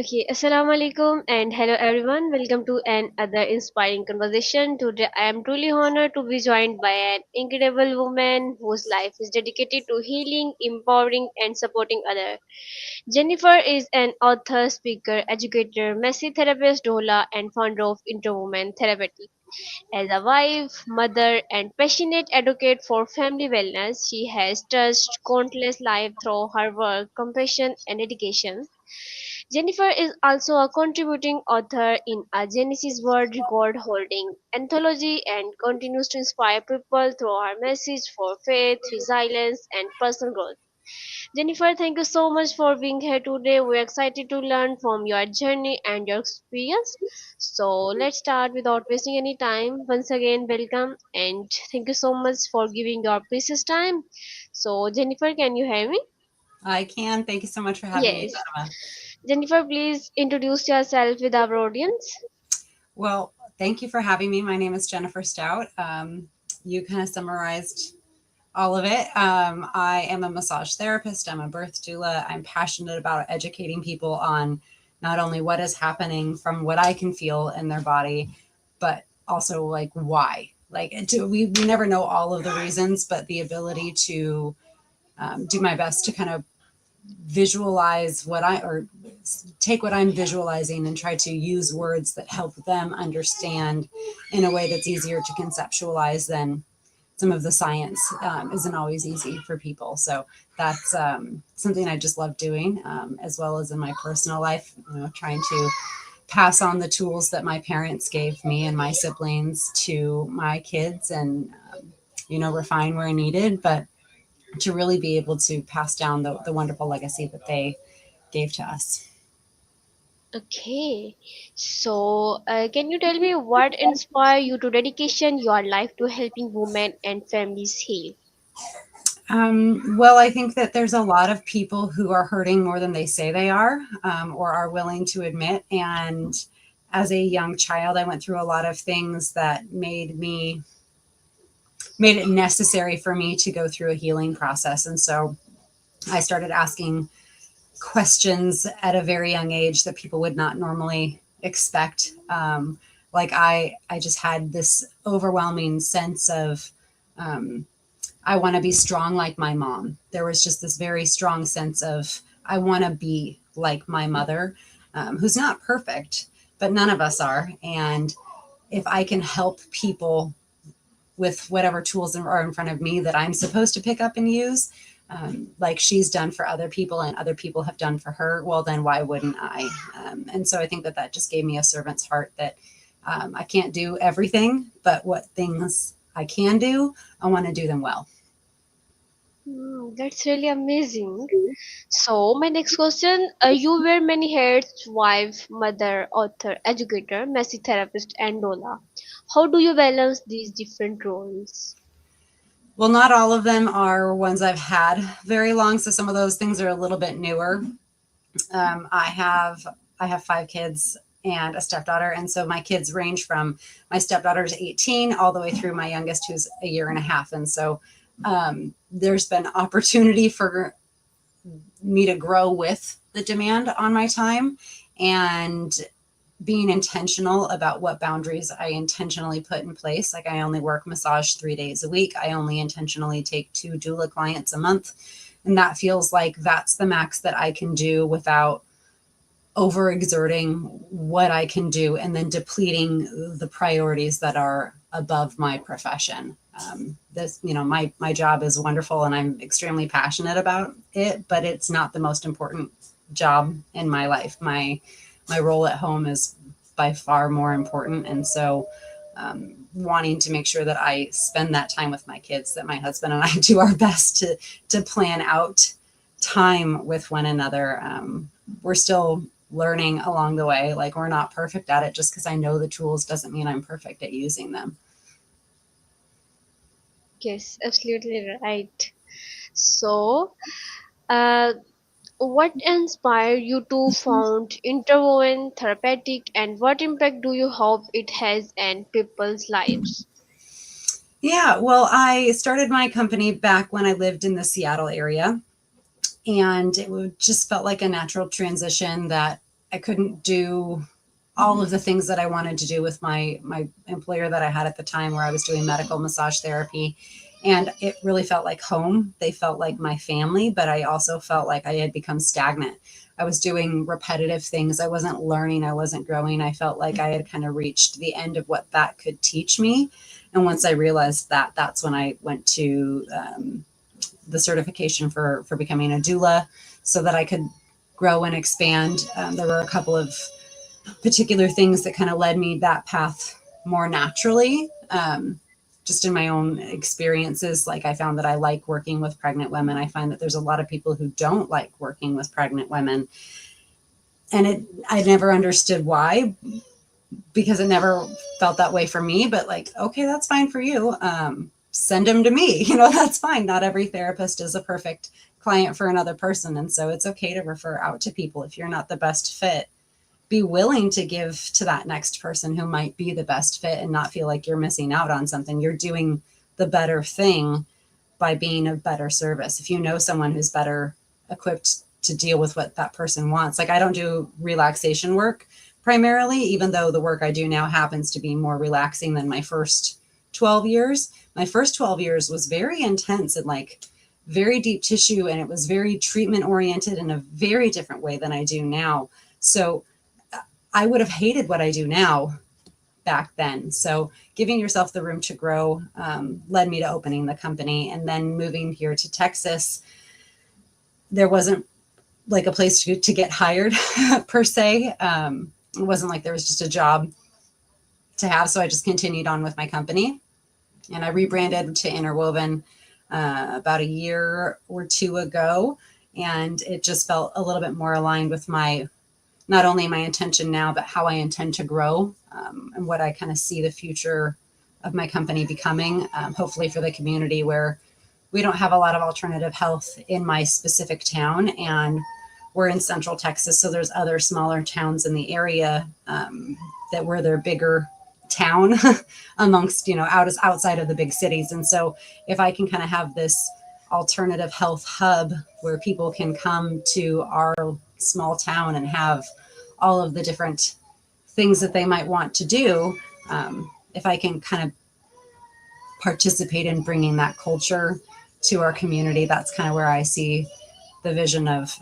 Okay, Assalamu alaikum and hello everyone. Welcome to another inspiring conversation. Today I am truly honored to be joined by an incredible woman whose life is dedicated to healing, empowering, and supporting others. Jennifer is an author, speaker, educator, messy therapist, doula, and founder of Interwoven Therapeutic. As a wife, mother, and passionate advocate for family wellness, she has touched countless lives through her work, compassion, and dedication. Jennifer is also a contributing author in a Guinness World Record holding anthology and continues to inspire people through her message for faith, resilience, and personal growth. Jennifer, thank you so much for being here today. We're excited to learn from your journey and your experience. So let's start without wasting any time. Once again, welcome and thank you so much for giving your precious time. So, Jennifer, can you hear me? I can. Thank you so much for having me, Yes. Fatima. Jennifer, please introduce yourself with our audience. Well, thank you for having me. My name is Jennifer Stoudt. You kind of summarized all of it. I am a massage therapist. I'm a birth doula. I'm passionate about educating people on not only what is happening from what I can feel in their body, but also like why. We never know all of the reasons, but the ability to do my best to kind of visualize or take what I'm visualizing and try to use words that help them understand in a way that's easier to conceptualize than some of the science isn't always easy for people. So that's something I just love doing, as well as in my personal life, trying to pass on the tools that my parents gave me and my siblings to my kids and, refine where needed. But to really be able to pass down the wonderful legacy that they gave to us. Okay, so can you tell me what inspired you to dedication your life to helping women and families heal? Well, I think that there's a lot of people who are hurting more than they say they are, or are willing to admit. And as a young child, I went through a lot of things that made it necessary for me to go through a healing process. And so I started asking questions at a very young age that people would not normally expect. I just had this overwhelming sense of, um, I want to be strong like my mom. There was just this very strong sense of, I want to be like my mother, who's not perfect, but none of us are. And if I can help people with whatever tools are in front of me that I'm supposed to pick up and use, like she's done for other people and other people have done for her, well, then why wouldn't I? And so I think that that just gave me a servant's heart that I can't do everything, but what things I can do, I want to do them well. That's really amazing. So my next question, you wear many hats, wife, mother, author, educator, messy therapist, and doula. How do you balance these different roles? Well, not all of them are ones I've had very long, so some of those things are a little bit newer. Um, I have I have 5 kids and a stepdaughter, and so my kids range from my stepdaughter's 18 all the way through my youngest, who's a year and a half, and so there's been opportunity for me to grow with the demand on my time and being intentional about what boundaries I intentionally put in place. Like I only work massage 3 days a week. I only intentionally take 2 doula clients a month. And that feels like that's the max that I can do without overexerting what I can do and then depleting the priorities that are above my profession. My job is wonderful and I'm extremely passionate about it, but it's not the most important job in my life. My role at home is by far more important, and so wanting to make sure that I spend that time with my kids, that my husband and I do our best to plan out time with one another. We're still learning along the way. Like we're not perfect at it. Just because I know the tools doesn't mean I'm perfect at using them. Yes, absolutely right. So, uh, what inspired you to found Interwoven Therapeutic and what impact do you hope it has in people's lives? Yeah, well, I started my company back when I lived in the Seattle area, and just felt like a natural transition that I couldn't do all of the things that I wanted to do with my employer that I had at the time, where I was doing medical massage therapy. And it really felt like home. They felt like my family, but I also felt like I had become stagnant. I was doing repetitive things. I wasn't learning. I wasn't growing. I felt like I had kind of reached the end of what that could teach me. And once I realized that, that's when I went to the certification for becoming a doula, so that I could grow and expand. There were a couple of particular things that kind of led me that path more naturally. Just in my own experiences, like I found that I like working with pregnant women. I find that there's a lot of people who don't like working with pregnant women. And I never understood why, because it never felt that way for me. But like, okay, that's fine for you. Send them to me. That's fine. Not every therapist is a perfect client for another person. And so it's okay to refer out to people. If you're not the best fit, be willing to give to that next person who might be the best fit, and not feel like you're missing out on something. You're doing the better thing by being of better service. If you know someone who's better equipped to deal with what that person wants. Like, I don't do relaxation work primarily, even though the work I do now happens to be more relaxing than my first 12 years. My first 12 years was very intense and like very deep tissue, and it was very treatment oriented in a very different way than I do now. So I would have hated what I do now back then. So giving yourself the room to grow led me to opening the company. And then moving here to Texas, there wasn't like a place to get hired per se. It wasn't like there was just a job to have. So I just continued on with my company, and I rebranded to Interwoven about a year or two ago. And it just felt a little bit more aligned with not only my intention now, but how I intend to grow, and what I kind of see the future of my company becoming, hopefully for the community, where we don't have a lot of alternative health in my specific town. And we're in Central Texas, so there's other smaller towns in the area that were their bigger town amongst, outside of the big cities. And so if I can kind of have this alternative health hub where people can come to our small town and have all of the different things that they might want to do, if I can kind of participate in bringing that culture to our community, that's kind of where I see the vision of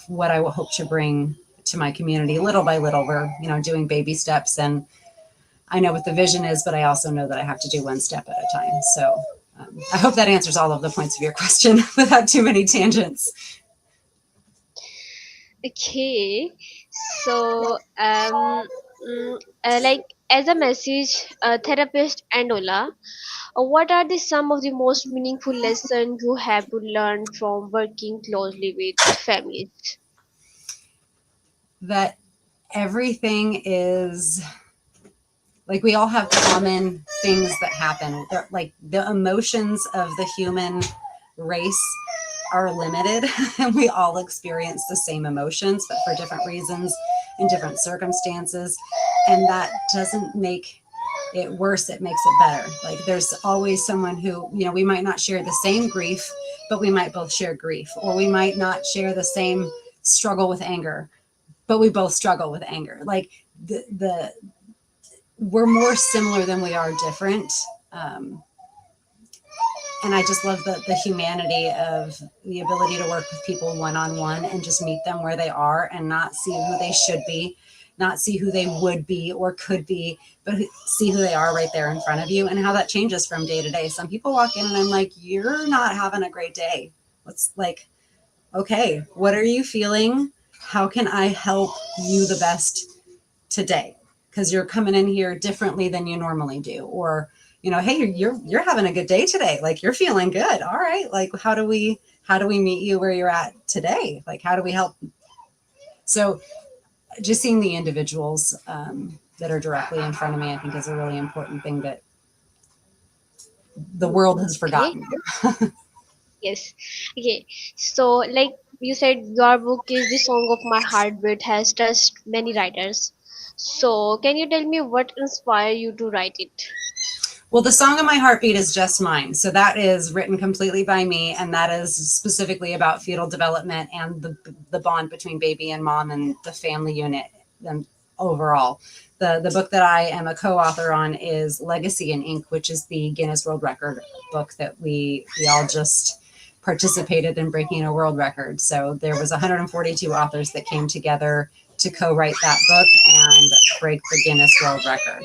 what I will hope to bring to my community little by little. We're, doing baby steps, and I know what the vision is, but I also know that I have to do one step at a time. So I hope that answers all of the points of your question without too many tangents. Okay, so like as a message therapist and Ola, what are some of the most meaningful lessons you have to learn from working closely with families? That everything is like, we all have common things that happen. They're, like, the emotions of the human race are limited, and we all experience the same emotions, but for different reasons in different circumstances. And that doesn't make it worse, it makes it better. Like, there's always someone who, we might not share the same grief, but we might both share grief. Or we might not share the same struggle with anger, but we both struggle with anger. Like, we're more similar than we are different. And I just love the humanity of the ability to work with people one-on-one and just meet them where they are, and not see who they should be, not see who they would be or could be, but see who they are right there in front of you, and how that changes from day to day. Some people walk in and I'm like, you're not having a great day. What's like, okay, what are you feeling? How can I help you the best today? Because you're coming in here differently than you normally do. Or, hey, you're having a good day today. Like, you're feeling good. All right. Like, how do we meet you where you're at today? Like, how do we help? So just seeing the individuals that are directly in front of me, I think, is a really important thing that the world has Okay, forgotten. yes. Okay, so like you said, your book is the song of my heartbeat, has touched many writers. So can you tell me what inspired you to write it? Well, the song of my heartbeat is just mine. So that is written completely by me, and that is specifically about fetal development and the bond between baby and mom and the family unit and overall. The book that I am a co-author on is Legacy in Ink, which is the Guinness World Record book that we all just participated in breaking a world record. So there was 142 authors that came together to co-write that book and break the Guinness World Record.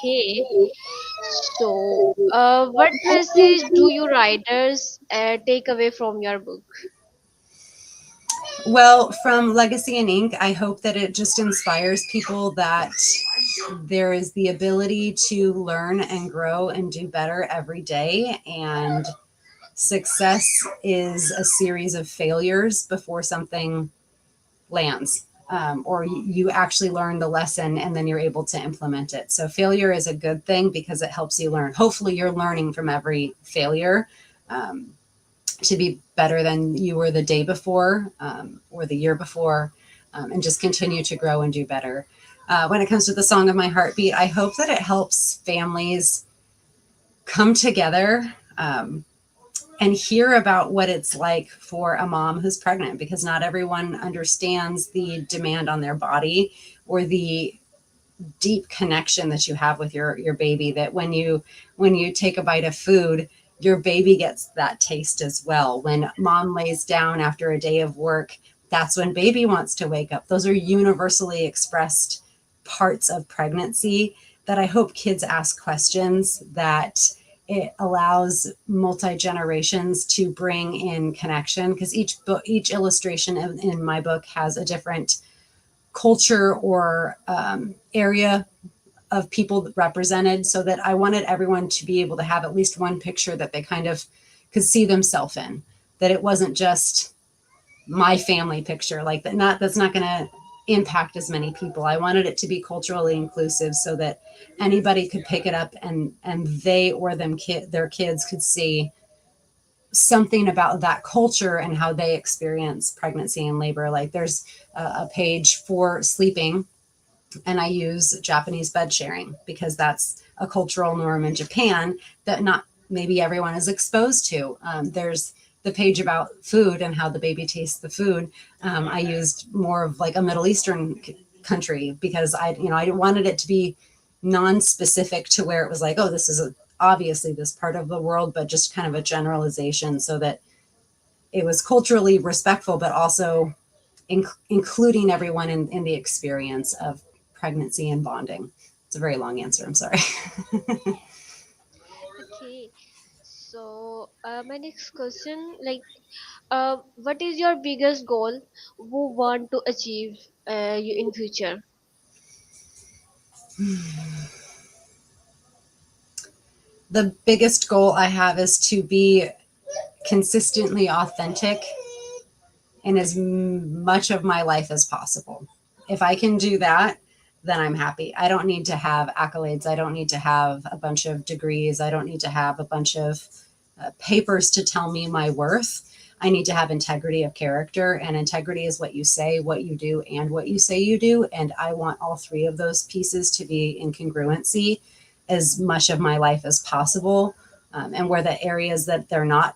Okay. So, what message do you writers take away from your book? Well, from Legacy and Ink, I hope that it just inspires people that there is the ability to learn and grow and do better every day. And success is a series of failures before something lands. Or you actually learn the lesson and then you're able to implement it. So failure is a good thing because it helps you learn. Hopefully you're learning from every failure. To be better than you were the day before or the year before, and just continue to grow and do better. When it comes to the song of my heartbeat, I hope that it helps families come together and hear about what it's like for a mom who's pregnant, because not everyone understands the demand on their body or the deep connection that you have with your baby, that when you take a bite of food, your baby gets that taste as well. When mom lays down after a day of work, that's when baby wants to wake up. Those are universally expressed parts of pregnancy that I hope kids ask questions, that it allows multi-generations to bring in connection, because each illustration in my book has a different culture or area of people represented, so that I wanted everyone to be able to have at least one picture that they kind of could see themselves in, that it wasn't just my family picture, like that, that's not going to impact as many people. I wanted it to be culturally inclusive so that anybody could pick it up and they or their kids could see something about that culture and how they experience pregnancy and labor. Like there's a page for sleeping, and I use Japanese bed sharing because that's a cultural norm in Japan that not maybe everyone is exposed to. There's the page about food and how the baby tastes the food. I used more of like a Middle Eastern country because I wanted it to be non-specific to where it was like, oh, this is obviously this part of the world, but just kind of a generalization so that it was culturally respectful, but also including everyone in the experience of pregnancy and bonding. It's a very long answer. I'm sorry. Okay. So, my next question, like, what is your biggest goal you want to achieve you in future? The biggest goal I have is to be consistently authentic in as much of my life as possible. If I can do that, then I'm happy. I don't need to have accolades. I don't need to have a bunch of degrees. I don't need to have a bunch of papers to tell me my worth. I need to have integrity of character, and integrity is what you say, what you do, and what you say you do. And I want all three of those pieces to be in congruency as much of my life as possible. And where the areas that they're not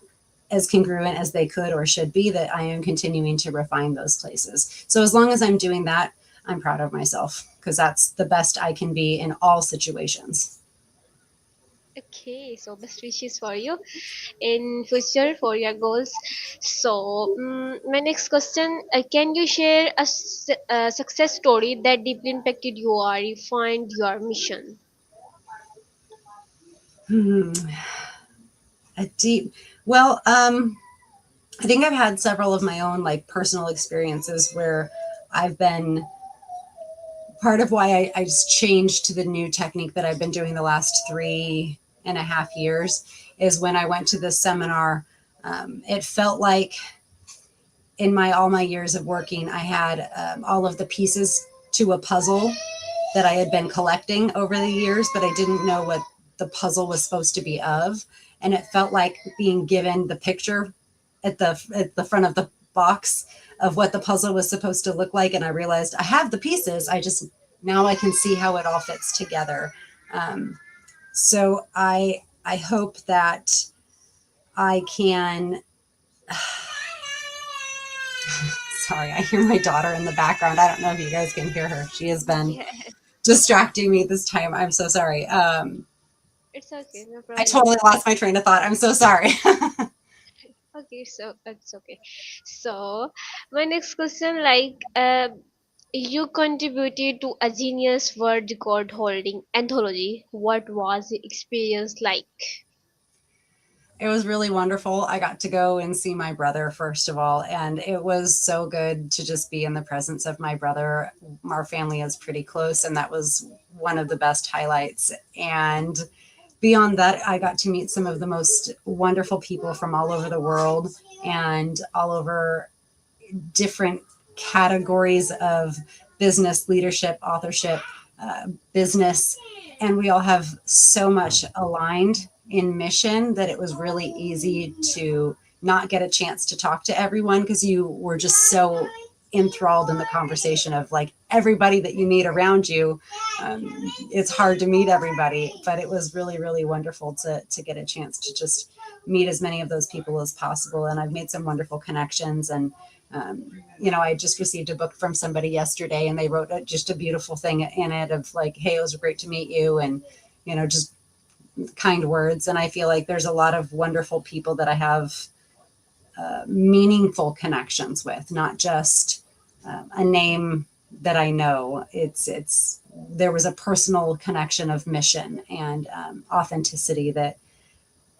as congruent as they could or should be, that I am continuing to refine those places. So as long as I'm doing that, I'm proud of myself because that's the best I can be in all situations. Okay, so best wishes for you in future for your goals. So, my next question: can you share a success story that deeply impacted you or refined your mission? Hmm. A deep, well, I think I've had several of my own like personal experiences where I've been part of why I just changed to the new technique that I've been doing the last 3.5 years is when I went to this seminar. It felt like in all my years of working, I had all of the pieces to a puzzle that I had been collecting over the years, but I didn't know what the puzzle was supposed to be of. And it felt like being given the picture at the front of the box of what the puzzle was supposed to look like. And I realized I have the pieces. I just now I can see how it all fits together. So I hope that I can. Sorry, I hear my daughter in the background. I don't know if you guys can hear her. She has been Yeah, distracting me this time. I'm so sorry. it's okay, no I problem. totally lost my train of thought. I'm so sorry. Okay, so it's okay. So my next question, like, you contributed to a Guinness World Record holding anthology. What was the experience like? It was really wonderful. I got to go and see my brother, first of all, and it was so good to just be in the presence of my brother. Our family is pretty close, and that was one of the best highlights. And beyond that, I got to meet some of the most wonderful people from all over the world and all over different categories of business, leadership, authorship, business. And we all have so much aligned in mission that it was really easy to not get a chance to talk to everyone because you were just so enthralled in the conversation of like everybody that you meet around you. It's hard to meet everybody, but it was really, really wonderful to get a chance to just meet as many of those people as possible. And I've made some wonderful connections. And I just received a book from somebody yesterday, and they wrote just a beautiful thing in it of like, "Hey, it was great to meet you," and just kind words. And I feel like there's a lot of wonderful people that I have meaningful connections with, not just a name that I know. It's there was a personal connection of mission and authenticity that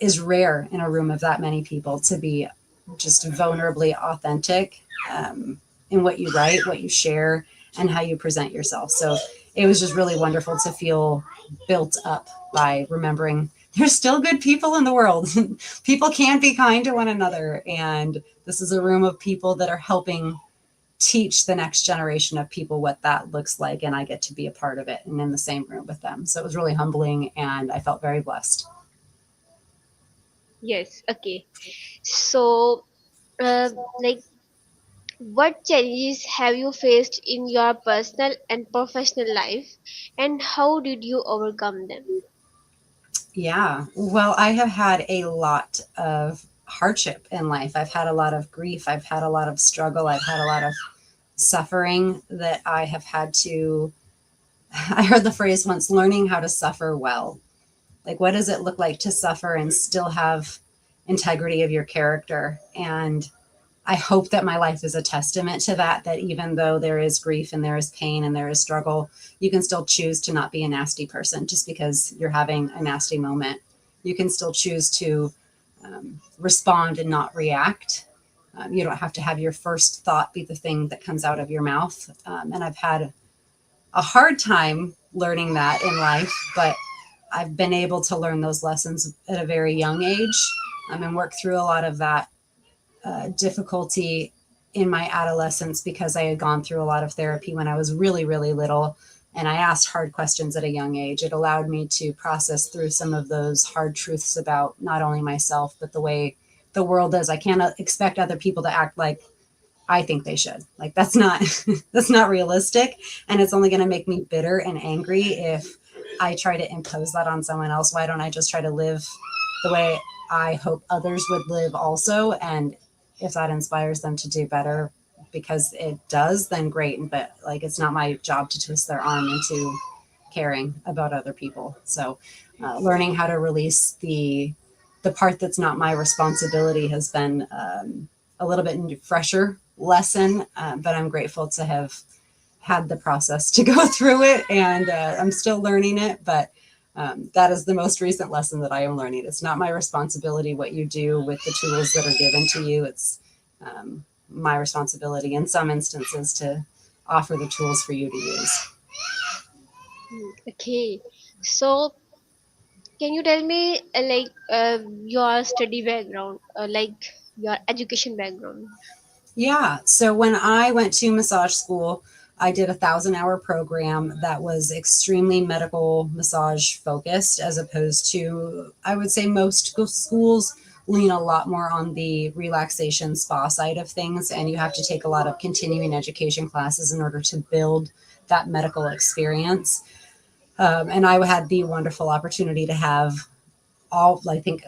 is rare in a room of that many people, to be just vulnerably authentic in what you write, what you share, and how you present yourself. So it was just really wonderful to feel built up by remembering there's still good people in the world. People can be kind to one another. And this is a room of people that are helping teach the next generation of people what that looks like. And I get to be a part of it and in the same room with them. So it was really humbling, and I felt very blessed. Yes, okay. So, like, what challenges have you faced in your personal and professional life, and how did you overcome them? Yeah. Well, I have had a lot of hardship in life. I've had a lot of grief. I've had a lot of struggle. I've had a lot of suffering that I have had to. I heard the phrase once, learning how to suffer well. Like, what does it look like to suffer and still have integrity of your character? And I hope that my life is a testament to that, that even though there is grief and there is pain and there is struggle, you can still choose to not be a nasty person just because you're having a nasty moment. You can still choose to respond and not react. You don't have to have your first thought be the thing that comes out of your mouth. And I've had a hard time learning that in life, but I've been able to learn those lessons at a very young age and work through a lot of that difficulty in my adolescence because I had gone through a lot of therapy when I was really, really little. And I asked hard questions at a young age. It allowed me to process through some of those hard truths about not only myself, but the way the world is. I can't expect other people to act like I think they should. Like that's not that's not realistic. And it's only going to make me bitter and angry if I try to impose that on someone else. Why don't I just try to live the way I hope others would live also? And if that inspires them to do better because it does, then great. But like, it's not my job to twist their arm into caring about other people. So learning how to release the part that's not my responsibility has been a little bit fresher lesson, but I'm grateful to have had the process to go through it, and I'm still learning it, but that is the most recent lesson that I am learning. It's not my responsibility what you do with the tools that are given to you. It's my responsibility in some instances to offer the tools for you to use. Okay, so can you tell me, your study background, like your education background? Yeah. So when I went to massage school, I did 1,000 hour program that was extremely medical massage focused, as opposed to, I would say, most schools lean a lot more on the relaxation spa side of things, and you have to take a lot of continuing education classes in order to build that medical experience. And I had the wonderful opportunity to have all, I think,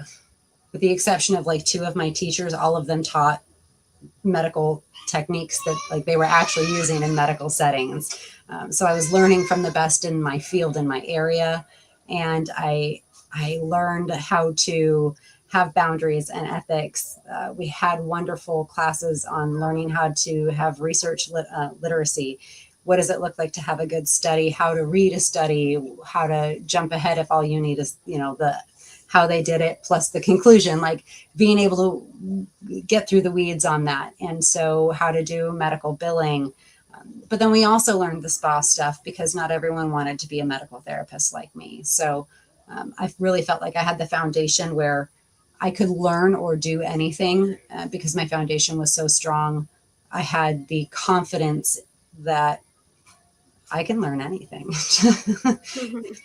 with the exception of like two of my teachers, all of them taught medical techniques that like they were actually using in medical settings. So I was learning from the best in my field, in my area, and I learned how to have boundaries and ethics. We had wonderful classes on learning how to have research literacy. What does it look like to have a good study? How to read a study? How to jump ahead if all you need is, the how they did it plus the conclusion, like being able to get through the weeds on that. And so how to do medical billing. But then we also learned the spa stuff because not everyone wanted to be a medical therapist like me. So I really felt like I had the foundation where I could learn or do anything because my foundation was so strong. I had the confidence that I can learn anything.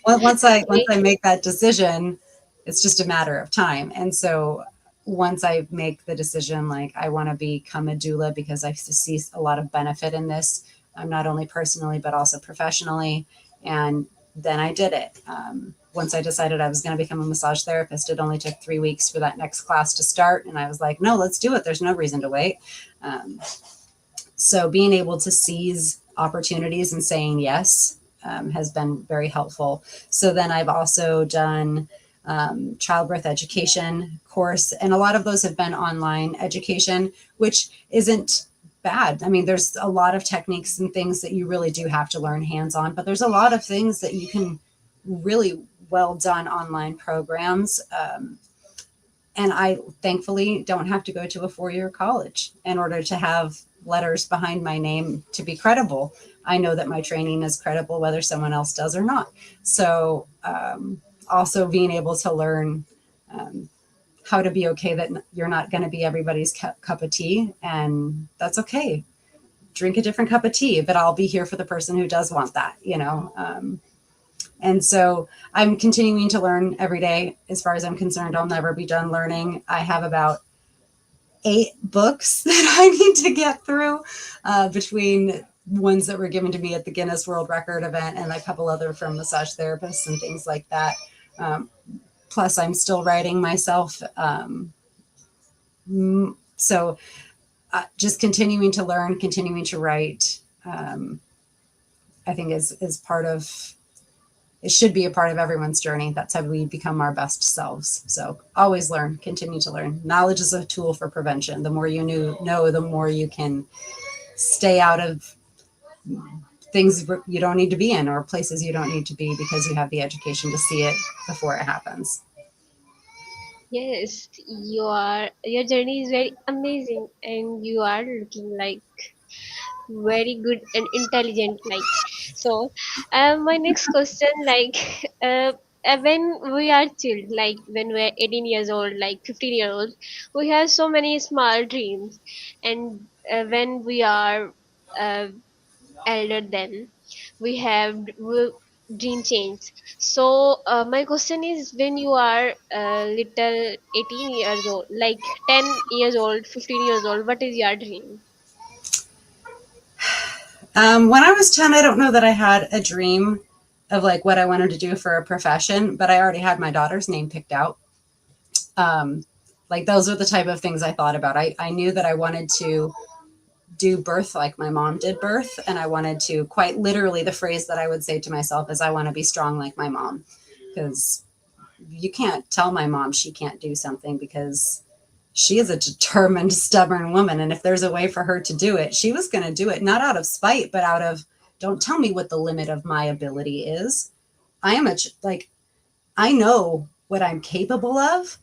once I Okay. make that decision, it's just a matter of time. And so once I make the decision, like I want to become a doula because I see a lot of benefit in this, not only personally, but also professionally. And then I did it. Once I decided I was going to become a massage therapist, it only took 3 weeks for that next class to start. And I was like, no, let's do it. There's no reason to wait. Um, so being able to seize opportunities and saying yes has been very helpful. So then I've also done childbirth education course, and a lot of those have been online education, which isn't bad. I mean, there's a lot of techniques and things that you really do have to learn hands-on, but there's a lot of things that you can really well done online programs. And I thankfully don't have to go to a 4-year college in order to have letters behind my name to be credible. I know that my training is credible whether someone else does or not. So also being able to learn how to be okay that you're not going to be everybody's cup of tea, and that's okay. Drink a different cup of tea, but I'll be here for the person who does want that. And so I'm continuing to learn every day. As far as I'm concerned, I'll never be done learning. I have about 8 books that I need to get through between ones that were given to me at the Guinness World Record event and a couple other from massage therapists and things like that. Plus, I'm still writing myself. So just continuing to learn, continuing to write, I think is part of, it should be a part of everyone's journey. That's how we become our best selves. So always learn, continue to learn. Knowledge is a tool for prevention. The more you know, the more you can stay out of things you don't need to be in or places you don't need to be because you have the education to see it before it happens. Yes, your journey is very amazing, and you are looking like very good and intelligent. Like so, my next question, like, when we are child, like when we're 18 years old, like 15-year old, we have so many small dreams, and when we are uh, elder, then we dream change. So my question is, when you are little 18 years old, like 10 years old, 15 years old, what is your dream? When I was 10, I don't know that I had a dream of like what I wanted to do for a profession, but I already had my daughter's name picked out. Um, like those are the type of things I thought about. I knew that I wanted to do birth like my mom did birth. And I wanted to, quite literally, the phrase that I would say to myself is, I want to be strong like my mom. Because you can't tell my mom she can't do something, because she is a determined, stubborn woman. And if there's a way for her to do it, she was going to do it, not out of spite, but out of, don't tell me what the limit of my ability is. I am like, I know what I'm capable of,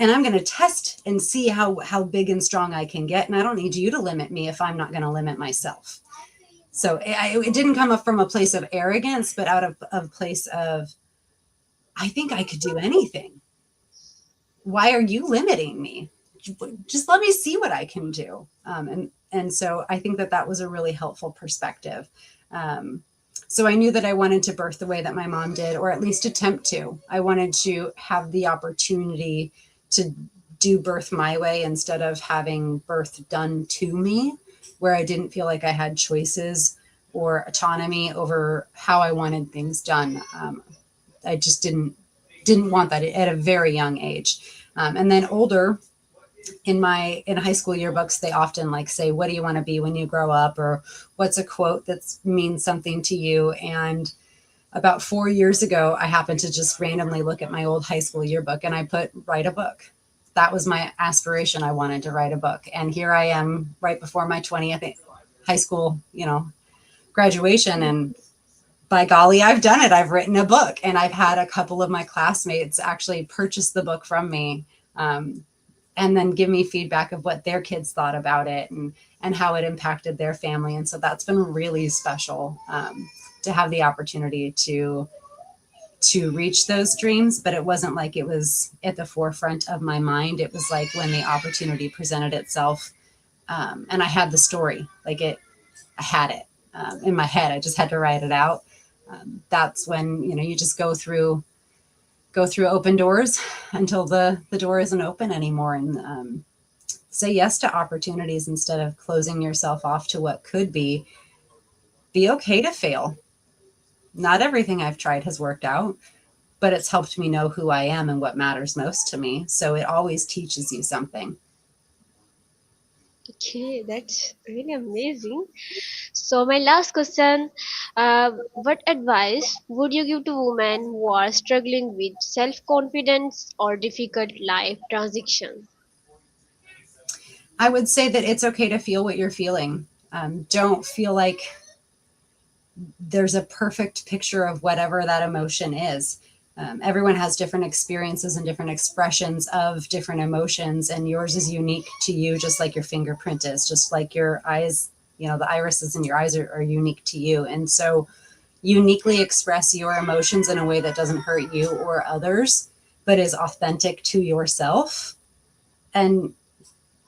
and I'm going to test and see how big and strong I can get. And I don't need you to limit me if I'm not going to limit myself. So it didn't come up from a place of arrogance, but out of a place of, I think I could do anything. Why are you limiting me? Just let me see what I can do. And so I think that was a really helpful perspective. So I knew that I wanted to birth the way that my mom did, or at least attempt to. I wanted to have the opportunity to do birth my way instead of having birth done to me, where I didn't feel like I had choices or autonomy over how I wanted things done. I just didn't want that at a very young age. And then older, in high school yearbooks, they often like say, what do you want to be when you grow up, or what's a quote that means something to you. And about 4 years ago, I happened to just randomly look at my old high school yearbook and I put write a book. That was my aspiration. I wanted to write a book. And here I am right before my 20th high school, graduation. And by golly, I've done it. I've written a book, and I've had a couple of my classmates actually purchase the book from me, and then give me feedback of what their kids thought about it, and how it impacted their family. And so that's been really special, to have the opportunity to reach those dreams. But it wasn't like it was at the forefront of my mind. It was like when the opportunity presented itself, and I had the story, I had it, in my head. I just had to write it out. That's when you just go through open doors until the door isn't open anymore, and say yes to opportunities instead of closing yourself off to what could be. Be okay to fail. Not everything I've tried has worked out, but it's helped me know who I am and what matters most to me. So it always teaches you something. Okay, that's really amazing. So my last question, what advice would you give to women who are struggling with self-confidence or difficult life transitions? I would say that it's okay to feel what you're feeling. Don't feel like there's a perfect picture of whatever that emotion is. Everyone has different experiences and different expressions of different emotions, and yours is unique to you, just like your fingerprint is, just like your eyes, the irises in your eyes are unique to you. And so uniquely express your emotions in a way that doesn't hurt you or others, but is authentic to yourself, and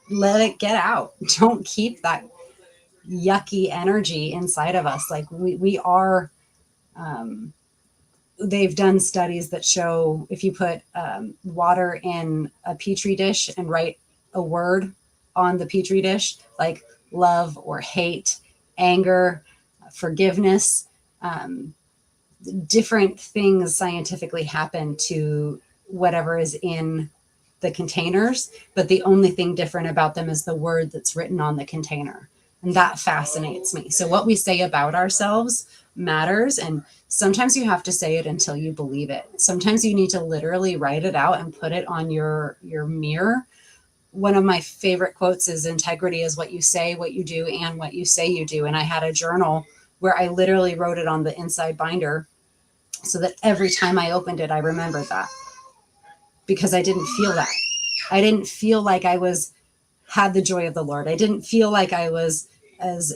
let it get out. Don't keep that yucky energy inside of us. Like we are, um, they've done studies that show if you put water in a petri dish and write a word on the petri dish, like love or hate, anger, forgiveness, um, different things scientifically happen to whatever is in the containers, but the only thing different about them is the word that's written on the container. And that fascinates me. So what we say about ourselves matters. And sometimes you have to say it until you believe it. Sometimes you need to literally write it out and put it on your mirror. One of my favorite quotes is, integrity is what you say, what you do, and what you say you do. And I had a journal where I literally wrote it on the inside binder so that every time I opened it, I remembered that, because I didn't feel that. I didn't feel like I had the joy of the Lord. I didn't feel like I was as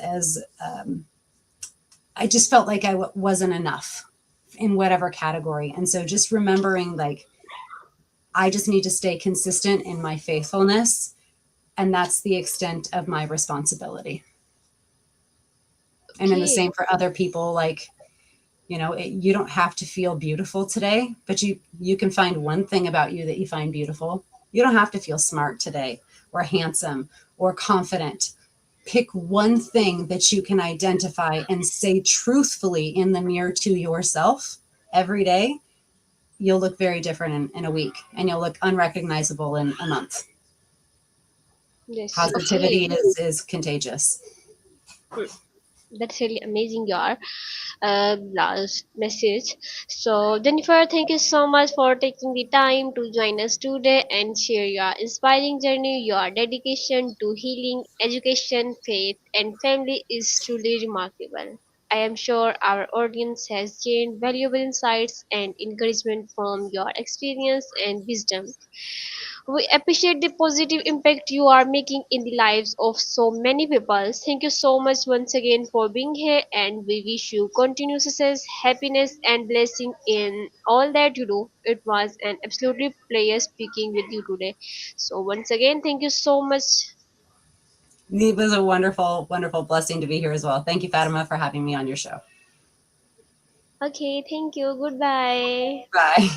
I just felt like I wasn't enough in whatever category. And so just remembering, like, I just need to stay consistent in my faithfulness, and that's the extent of my responsibility. And then the Okay, same for other people. Like, you don't have to feel beautiful today, but you can find one thing about you that you find beautiful. You don't have to feel smart today, or handsome, or confident. Pick one thing that you can identify and say truthfully in the mirror to yourself every day. You'll look very different in a week, and you'll look unrecognizable in a month. yes, Positivity okay. is contagious. Hmm, that's really amazing, your last message. So, Jennifer, thank you so much for taking the time to join us today and share your inspiring journey. Your dedication to healing, education, faith, and family is truly remarkable. I am sure our audience has gained valuable insights and encouragement from your experience and wisdom. We appreciate the positive impact you are making in the lives of so many people. Thank you so much once again for being here, and we wish you continued success, happiness, and blessing in all that you do. It was an absolutely pleasure speaking with you today. So, once again, thank you so much. It was a wonderful, wonderful blessing to be here as well. Thank you, Fatima, for having me on your show. Okay, thank you. Goodbye. Bye.